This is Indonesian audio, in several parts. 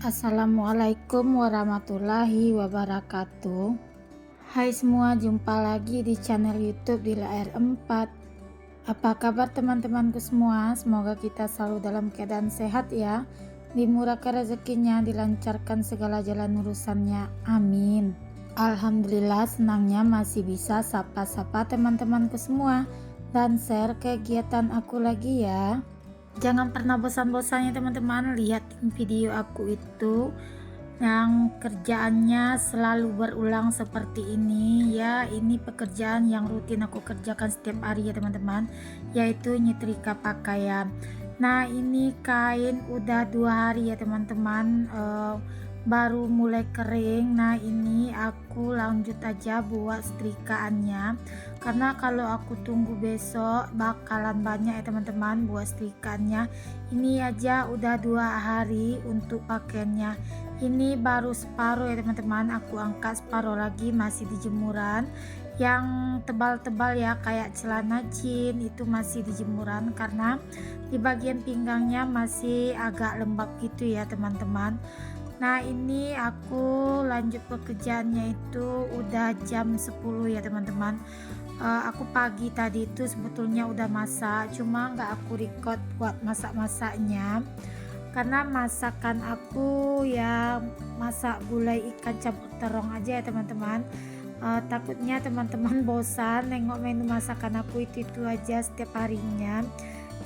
Assalamualaikum warahmatullahi wabarakatuh. Hai semua, jumpa lagi di channel YouTube Dila R4. Apa kabar teman-temanku semua? Semoga kita selalu dalam keadaan sehat ya. Dimurahkan rezekinya, dilancarkan segala jalan urusannya. Amin. Alhamdulillah, senangnya masih bisa sapa-sapa teman-temanku semua dan share kegiatan aku lagi ya. Jangan pernah bosan-bosannya teman-teman lihat video aku itu yang kerjaannya selalu berulang seperti ini ya. Ini pekerjaan yang rutin aku kerjakan setiap hari ya teman-teman, yaitu nyetrika pakaian. Nah, ini kain udah 2 hari ya teman-teman, baru mulai kering. Nah, ini aku lanjut aja buat setrikaannya, karena kalau aku tunggu besok bakalan banyak ya teman-teman buat setrikaannya. Ini aja udah 2 hari untuk pakaiannya. Ini baru separuh ya teman-teman, aku angkat separuh lagi masih di jemuran. Yang tebal-tebal ya kayak celana jeans itu masih di jemuran, karena di bagian pinggangnya masih agak lembab gitu ya teman-teman. Nah, ini aku lanjut pekerjaannya itu udah jam 10 ya teman-teman. Aku pagi tadi itu sebetulnya udah masak, cuma nggak aku record buat masak-masaknya karena masakan aku ya masak gulai ikan campur terong aja ya teman-teman. Takutnya teman-teman bosan nengok menu masakan aku itu aja setiap harinya.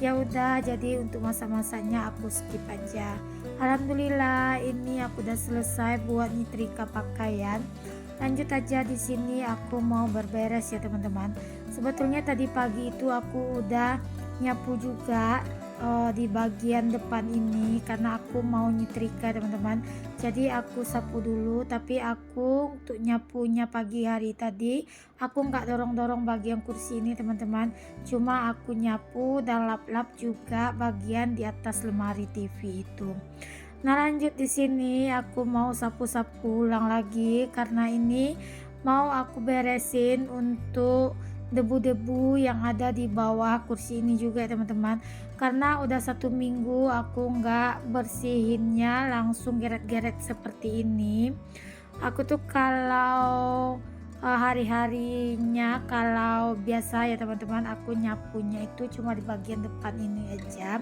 Ya udah, jadi untuk masak-masaknya aku skip aja. Alhamdulillah, ini aku udah selesai buat nyetrika pakaian. Lanjut aja, di sini aku mau berberes ya teman-teman. Sebetulnya tadi pagi itu aku udah nyapu juga di bagian depan ini, karena aku mau nyetrika teman-teman. Jadi aku sapu dulu, tapi aku untuk nyapunya pagi hari tadi aku nggak dorong-dorong bagian kursi ini teman-teman, cuma aku nyapu dan lap-lap juga bagian di atas lemari TV itu. Nah, lanjut di sini aku mau sapu-sapu ulang lagi, karena ini mau aku beresin untuk debu-debu yang ada di bawah kursi ini juga ya teman-teman, karena udah 1 minggu aku nggak bersihinnya, langsung geret-geret seperti ini. Aku tuh kalau hari-harinya, kalau biasa ya teman-teman, aku nyapunya itu cuma di bagian depan ini aja.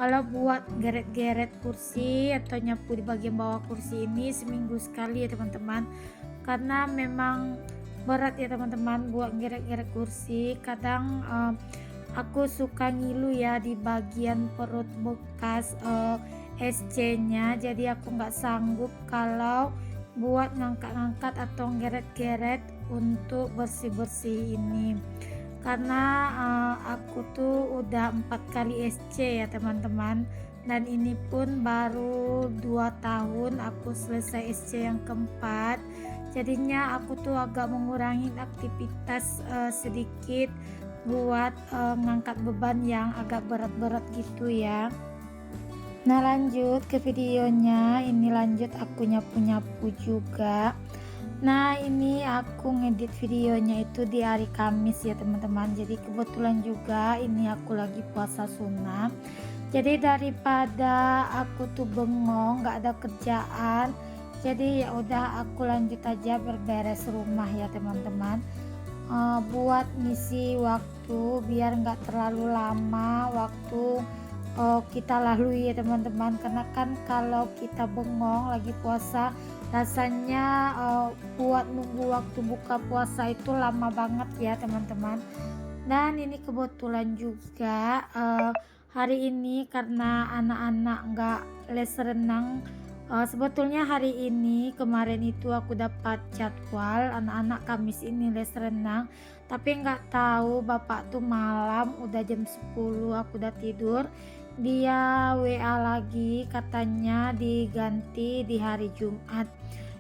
Kalau buat geret-geret kursi atau nyapu di bagian bawah kursi ini seminggu sekali ya teman-teman, karena memang berat ya teman-teman buat geret-geret kursi. Kadang aku suka ngilu ya di bagian perut bekas SC nya, jadi aku nggak sanggup kalau buat ngangkat-ngangkat atau geret-geret untuk bersih-bersih ini, karena aku tuh udah 4 kali SC ya teman-teman, dan ini pun baru 2 tahun aku selesai SC yang keempat. Jadinya aku tuh agak mengurangi aktivitas sedikit buat ngangkat beban yang agak berat-berat gitu ya. Nah, lanjut ke videonya. Ini lanjut aku nyapu-nyapu juga. Nah, ini aku ngedit videonya itu di hari Kamis ya teman-teman. Jadi kebetulan juga ini aku lagi puasa sunnah. Jadi daripada aku tuh bengong nggak ada kerjaan, jadi ya udah aku lanjut aja berberes rumah ya teman-teman. Buat ngisi waktu biar nggak terlalu lama waktu kita lalui ya teman-teman, karena kan kalau kita bengong lagi puasa rasanya buat nunggu waktu buka puasa itu lama banget ya teman-teman. Dan ini kebetulan juga hari ini karena anak-anak nggak les renang. Sebetulnya hari ini, kemarin itu aku dapat jadwal anak-anak Kamis ini les renang, tapi nggak tahu bapak tuh malam udah jam 10 aku udah tidur, dia WA lagi katanya diganti di hari Jumat.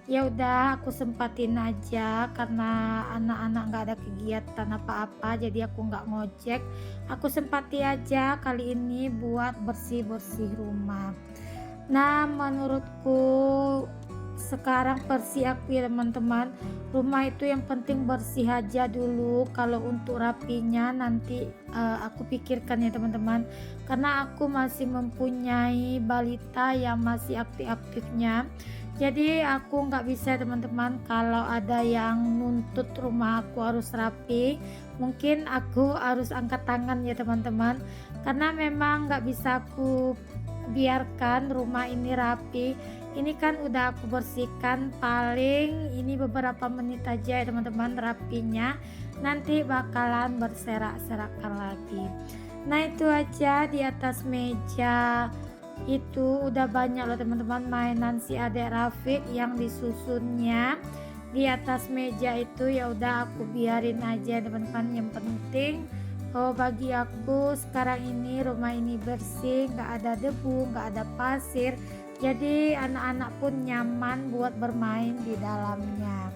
Ya udah aku sempatin aja, karena anak-anak nggak ada kegiatan apa-apa, jadi aku nggak ngojek, aku sempati aja kali ini buat bersih-bersih rumah. Nah, menurutku sekarang bersih aku ya teman-teman. Rumah itu yang penting bersih aja dulu. Kalau untuk rapinya nanti aku pikirkan ya teman-teman, karena aku masih mempunyai balita yang masih aktif-aktifnya. Jadi aku nggak bisa ya teman-teman, kalau ada yang nuntut rumah aku harus rapi, mungkin aku harus angkat tangan ya teman-teman, karena memang nggak bisa aku biarkan rumah ini rapi. Ini kan udah aku bersihkan paling ini beberapa menit aja ya teman-teman rapinya, nanti bakalan berserak-serakan lagi. Nah itu aja, di atas meja itu udah banyak loh teman-teman mainan si adek Rafiq yang disusunnya di atas meja itu. Ya udah aku biarin aja teman-teman, yang penting bagi aku sekarang ini rumah ini bersih, nggak ada debu, nggak ada pasir, jadi anak-anak pun nyaman buat bermain di dalamnya.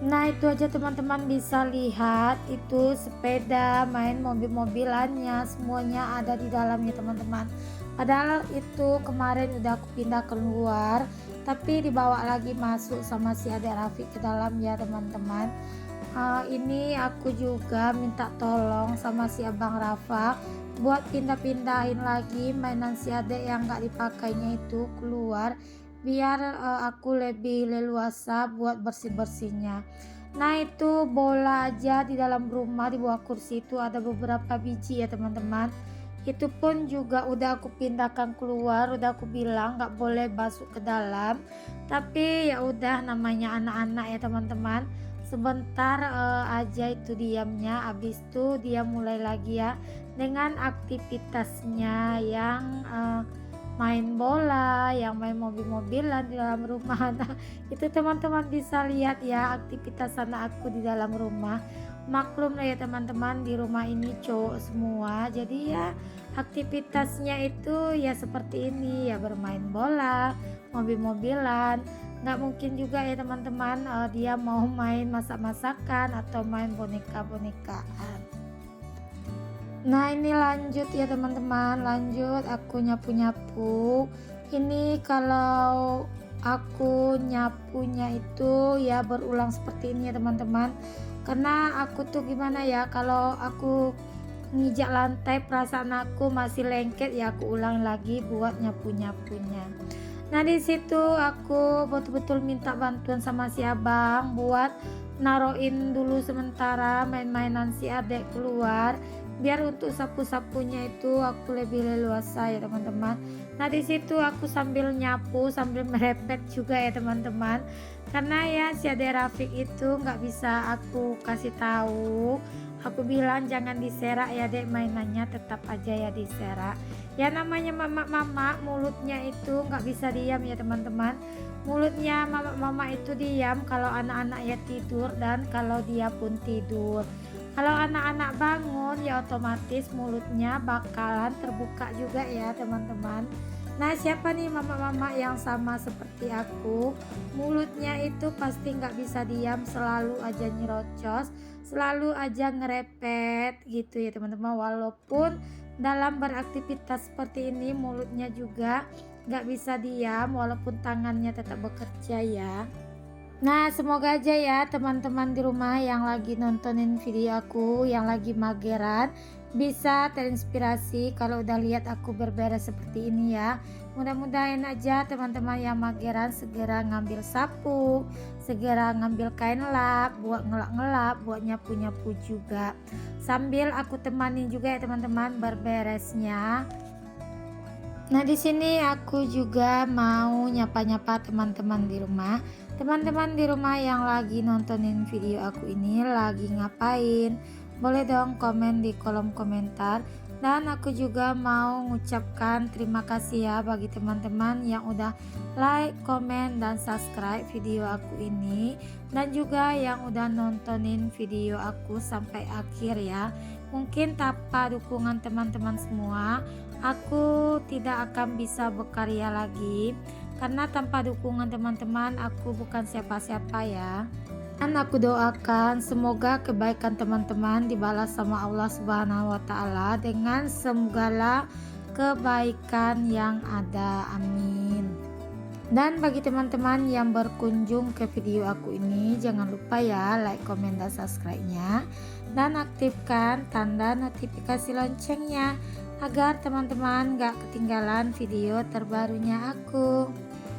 Nah itu aja teman-teman, bisa lihat itu sepeda, main mobil-mobilannya, semuanya ada di dalamnya teman-teman. Padahal itu kemarin udah aku pindah keluar, tapi dibawa lagi masuk sama si adek Rafiq ke dalam ya teman-teman. Ini aku juga minta tolong sama si abang Rafa buat pindah-pindahin lagi mainan si adek yang gak dipakainya itu keluar, biar aku lebih leluasa buat bersih-bersihnya. Nah itu bola aja di dalam rumah, di bawah kursi itu ada beberapa biji ya teman-teman. Itu pun juga udah aku pindahkan keluar, udah aku bilang nggak boleh masuk ke dalam, tapi ya udah namanya anak-anak ya teman-teman, sebentar aja itu diamnya, habis itu dia mulai lagi ya dengan aktivitasnya yang main bola, yang main mobil-mobilan di dalam rumah. Nah itu teman-teman bisa lihat ya aktivitas anak aku di dalam rumah. Maklum lah ya teman-teman, di rumah ini cowok semua, jadi ya aktivitasnya itu ya seperti ini ya, bermain bola, mobil-mobilan. Nggak mungkin juga ya teman-teman dia mau main masak-masakan atau main boneka-bonekaan. Nah ini lanjut ya teman-teman, lanjut aku nyapu-nyapu. Ini kalau aku nyapunya itu ya berulang seperti ini ya teman-teman, karena aku tuh gimana ya, kalau aku nginjak lantai perasaan aku masih lengket ya, aku ulang lagi buat nyapu-nyapunya. Nah di situ aku betul-betul minta bantuan sama si abang buat naroin dulu sementara main-mainan si adek keluar, biar untuk sapu-sapunya itu aku lebih leluasa ya teman-teman. Nah di situ aku sambil nyapu sambil merepet juga ya teman-teman, karena ya si adek Rafiq itu nggak bisa aku kasih tahu. Aku bilang jangan diserak ya dek, mainannya tetap aja ya diserak. Ya namanya mama-mama mulutnya itu nggak bisa diam ya teman-teman. Mulutnya mama-mama itu diam kalau anak-anak ya tidur dan kalau dia pun tidur. Kalau anak-anak bangun ya otomatis mulutnya bakalan terbuka juga ya teman-teman. Nah siapa nih mama-mama yang sama seperti aku, mulutnya itu pasti nggak bisa diam, selalu aja nyerocos, selalu aja ngerepet gitu ya teman-teman. Walaupun dalam beraktivitas seperti ini mulutnya juga nggak bisa diam, walaupun tangannya tetap bekerja ya. Nah semoga aja ya teman-teman di rumah yang lagi nontonin video aku, yang lagi mageran, bisa terinspirasi kalau udah lihat aku berberes seperti ini ya. Mudah-mudahan aja teman-teman yang mageran segera ngambil sapu, segera ngambil kain lap buat ngelap-ngelap, buat nyapu-nyapu juga, sambil aku temani juga ya teman-teman berberesnya. Nah di sini aku juga mau nyapa-nyapa teman-teman di rumah. Teman-teman di rumah yang lagi nontonin video aku ini lagi ngapain? Boleh dong komen di kolom komentar. Dan aku juga mau mengucapkan terima kasih ya bagi teman-teman yang udah like, komen, dan subscribe video aku ini, dan juga yang udah nontonin video aku sampai akhir ya. Mungkin tanpa dukungan teman-teman semua, aku tidak akan bisa berkarya lagi, karena tanpa dukungan teman-teman aku bukan siapa-siapa ya. Dan aku doakan semoga kebaikan teman-teman dibalas sama Allah Subhanahu wa Ta'ala dengan segala kebaikan yang ada, amin. Dan bagi teman-teman yang berkunjung ke video aku ini, jangan lupa ya like, komen, dan subscribe-nya, dan aktifkan tanda notifikasi loncengnya agar teman-teman gak ketinggalan video terbarunya aku.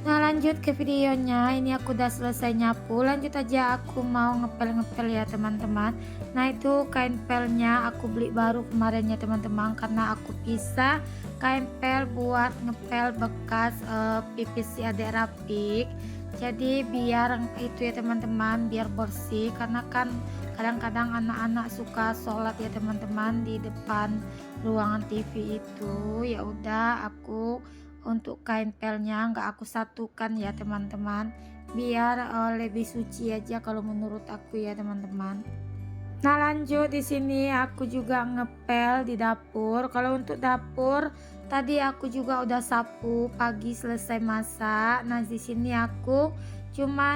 Nah, lanjut ke videonya. Ini aku udah selesai nyapu, lanjut aja aku mau ngepel-ngepel ya teman-teman. Nah, itu kain pelnya aku beli baru kemarin ya teman-teman, karena aku pisah kain pel buat ngepel bekas pipis si adik Rapik. Jadi biar itu ya teman-teman, biar bersih, karena kan kadang-kadang anak-anak suka sholat ya teman-teman di depan ruangan TV itu. Ya udah, aku untuk kain pelnya nggak aku satukan ya teman-teman, biar lebih suci aja kalau menurut aku ya teman-teman. Nah, lanjut di sini aku juga ngepel di dapur. Kalau untuk dapur tadi aku juga udah sapu pagi selesai masak. Nah, di sini aku cuma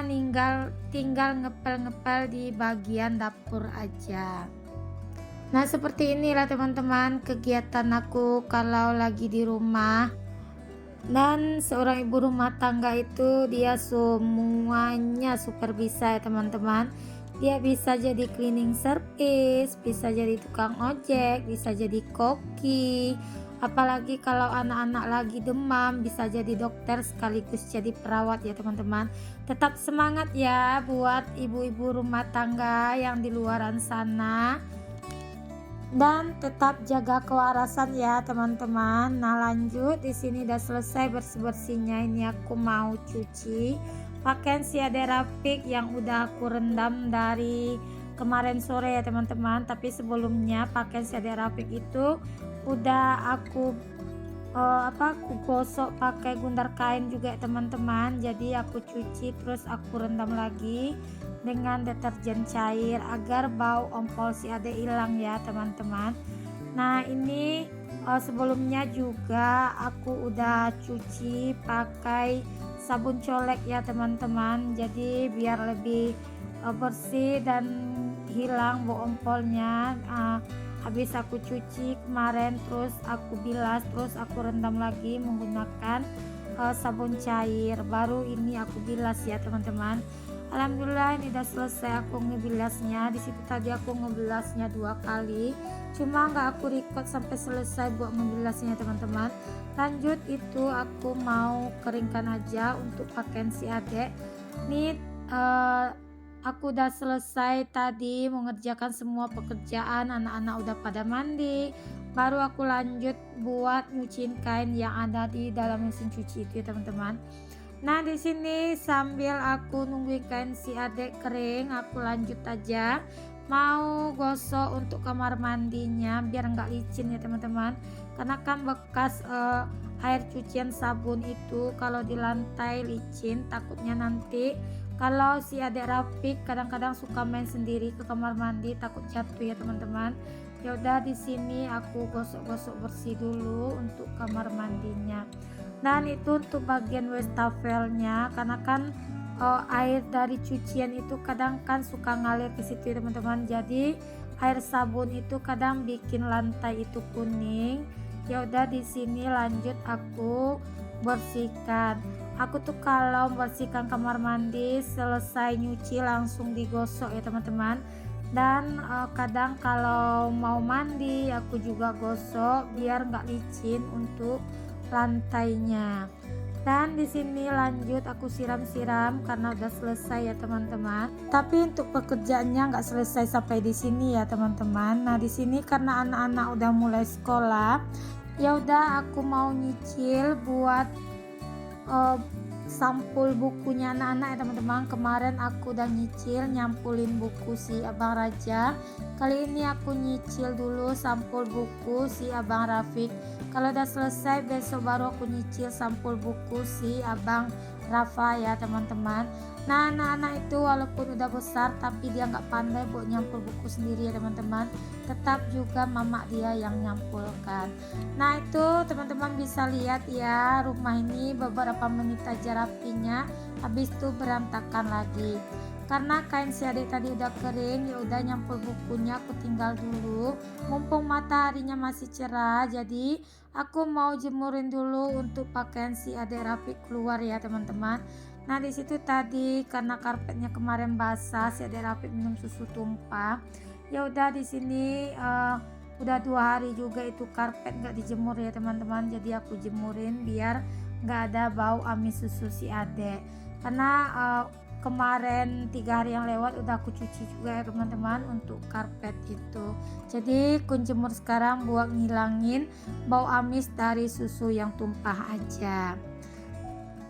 tinggal ngepel-ngepel di bagian dapur aja. Nah, seperti inilah teman-teman kegiatan aku kalau lagi di rumah. Dan seorang ibu rumah tangga itu dia semuanya super bisa ya teman-teman. Dia bisa jadi cleaning service, bisa jadi tukang ojek, bisa jadi koki, apalagi kalau anak-anak lagi demam bisa jadi dokter sekaligus jadi perawat ya teman-teman. Tetap semangat ya buat ibu-ibu rumah tangga yang di luaran sana, dan tetap jaga kewarasan ya teman-teman. Nah, lanjut di sini udah selesai bersih-bersihnya. Ini aku mau cuci pakaian si adik Rapik yang udah aku rendam dari kemarin sore ya teman-teman. Tapi sebelumnya pakaian si adik Rapik itu udah aku aku gosok pakai gundar kain juga ya teman-teman. Jadi aku cuci terus aku rendam lagi dengan deterjen cair agar bau ompol si ade hilang ya teman-teman. Nah, ini sebelumnya juga aku udah cuci pakai sabun colek ya teman-teman, jadi biar lebih bersih dan hilang bau ompolnya. Habis aku cuci kemarin, terus aku bilas, terus aku rendam lagi menggunakan sabun cair, baru ini aku bilas ya teman-teman. Alhamdulillah ini udah selesai aku ngebilasnya. Di situ tadi aku ngebilasnya 2 kali, cuma nggak aku record sampai selesai buat ngebilasnya teman-teman. Lanjut itu aku mau keringkan aja untuk pakaian si adek. Nih aku udah selesai tadi mengerjakan semua pekerjaan, anak-anak udah pada mandi, baru aku lanjut buat nyuciin kain yang ada di dalam mesin cuci itu ya teman-teman. Nah, di sini sambil aku nungguin kain si adek kering, aku lanjut aja mau gosok untuk kamar mandinya biar nggak licin ya teman-teman. Karena kan bekas air cucian sabun itu kalau di lantai licin, takutnya nanti kalau si adek Rapik kadang-kadang suka main sendiri ke kamar mandi, takut jatuh ya teman-teman. Ya udah, di sini aku gosok-gosok bersih dulu untuk kamar mandinya. Dan itu untuk bagian wastafelnya, karena kan air dari cucian itu kadang kan suka ngalir ke situ ya teman-teman. Jadi air sabun itu kadang bikin lantai itu kuning. Ya udah, di sini lanjut aku bersihkan. Aku tuh kalau bersihkan kamar mandi selesai nyuci langsung digosok ya teman-teman. Dan kadang kalau mau mandi aku juga gosok biar nggak licin untuk lantainya. Dan di sini lanjut aku siram-siram karena udah selesai ya teman-teman. Tapi untuk pekerjaannya nggak selesai sampai di sini ya teman-teman. Nah, di sini karena anak-anak udah mulai sekolah, ya udah aku mau nyicil buat sampul bukunya anak-anak ya teman-teman. Kemarin aku udah nyicil nyampulin buku si Abang Raja. Kali ini aku nyicil dulu sampul buku si Abang Rafiq. Kalau udah selesai besok baru aku nyicil sampul buku si Abang Rafa ya teman-teman. Nah, anak-anak itu walaupun udah besar tapi dia nggak pandai buat nyampul buku sendiri ya teman-teman. Tetap juga mama dia yang nyampulkan. Nah, itu teman-teman bisa lihat ya, rumah ini beberapa menit aja rapinya, habis itu berantakan lagi. Karena kain si adek tadi udah kering, ya udah nyampul bukunya aku tinggal dulu. Mumpung mataharinya masih cerah, jadi aku mau jemurin dulu untuk pakaian si adek Rafiq keluar ya teman-teman. Nah di situ tadi karena karpetnya kemarin basah, si adek Rafiq minum susu tumpah. Ya udah di sini udah 2 hari juga itu karpet nggak dijemur ya teman-teman. Jadi aku jemurin biar nggak ada bau amis susu si adek. Karena kemarin 3 hari yang lewat udah aku cuci juga ya teman-teman untuk karpet itu. Jadi aku jemur sekarang buat ngilangin bau amis dari susu yang tumpah aja.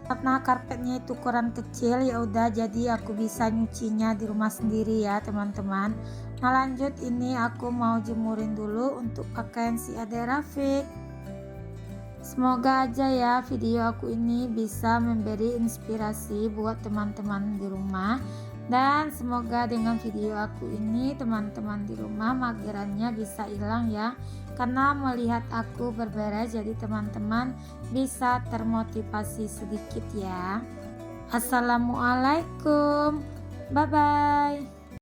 Karena karpetnya itu ukuran kecil, ya udah jadi aku bisa nyucinya di rumah sendiri ya teman-teman. Nah lanjut, ini aku mau jemurin dulu untuk pakaian si adek Rafiq. Semoga aja ya video aku ini bisa memberi inspirasi buat teman-teman di rumah, dan semoga dengan video aku ini teman-teman di rumah magerannya bisa hilang ya, karena melihat aku berberes jadi teman-teman bisa termotivasi sedikit ya. Assalamualaikum, bye bye.